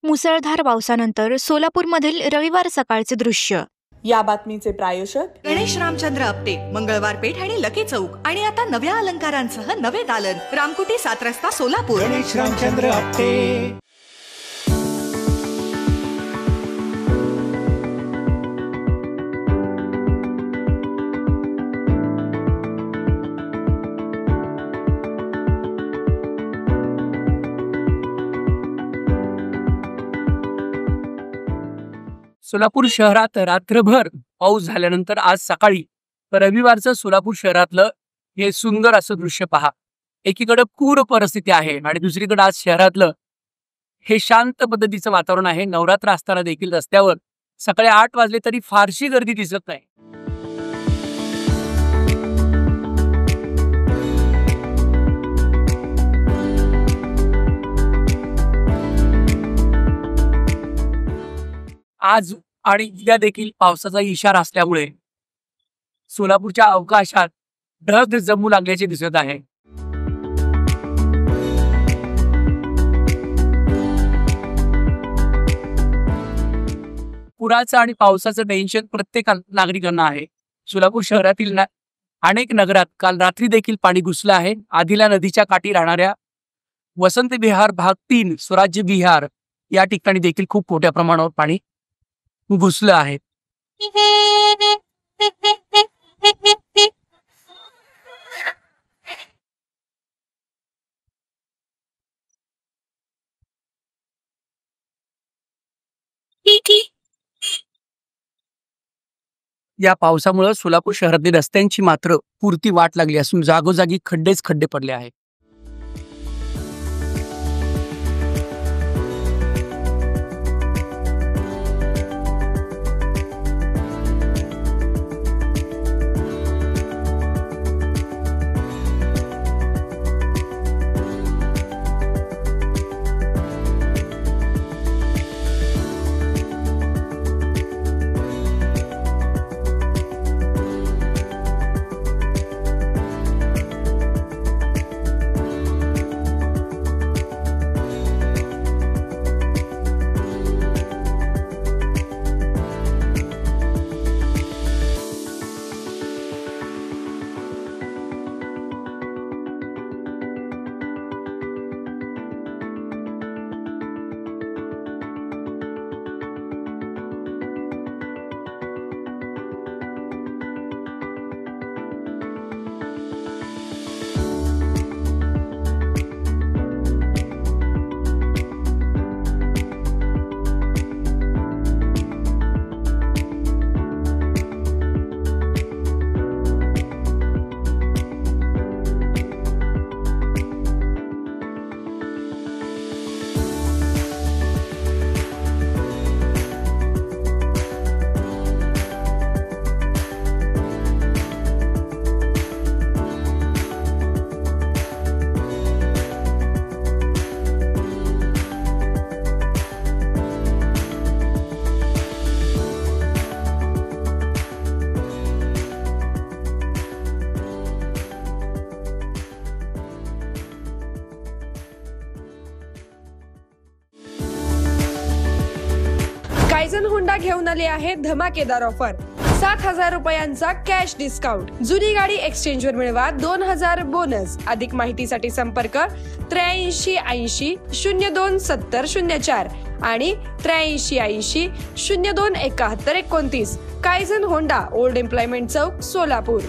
मुसळधार पावसानंतर सोलापूरमधील रविवार सकाळचे दृश्य। या बातमीचे प्रायोजक गणेश रामचंद्र आपटे, मंगळवार पेठ आणि लकी चौक आणि आता नव्या अलंकारांसह नवे दालन, रामकुटी 7 रस्ता सोलापूर। गणेश रामचंद्र आपटे। सोलापूर शहरात रात्रभर पाऊस झाल्यानंतर आज सकाळी रविवारचं सोलापूर शहरातलं हे सुंदर असं दृश्य पहा। एकीकडे पूर परिस्थिती आहे आणि दुसरीकडे आज शहरातलं हे शांत पद्धतीचं वातावरण आहे। नवरात्र असताना देखील रस्त्यावर सकाळी 8 वाजले तरी फारशी गर्दी दिसत नाही। आज आणि उद्या देखील पावसाचा इशारा असल्यामुळे सोलापूरच्या अवकाशात ढग जमू लागल्याचे दिसत आहे। पुराचं आणि पावसाचं टेन्शन प्रत्येक नागरिकांना आहे। सोलापूर शहरातील अनेक नगरात काल रात्री देखील पाणी घुसलं आहे। आदिला नदीच्या काठी राहणाऱ्या वसंत विहार भाग 3 स्वराज्य विहार या ठिकाणी देखील खूप मोठ्या प्रमाणावर पाणी घुसलं आहे। या पावसामुळे सोलापूर शहरातील रस्त्यांची मात्र पुरती वाट लागली असून जागोजागी खड्डेच खड्डे पडले आहेत। कायझन होंडा घेऊन आले आहे धमाकेदार ऑफर। 7,000 रुपयांचा कॅश डिस्काउंट। जुनी गाडी एक्सचेंज वर मिळवा 2,000 बोनस। अधिक माहितीसाठी संपर्क 83 80 02 70 04 आणि 83 80 02 71 29। कायझन होंडा, ओल्ड एम्प्लॉयमेंट चौक, सोलापूर।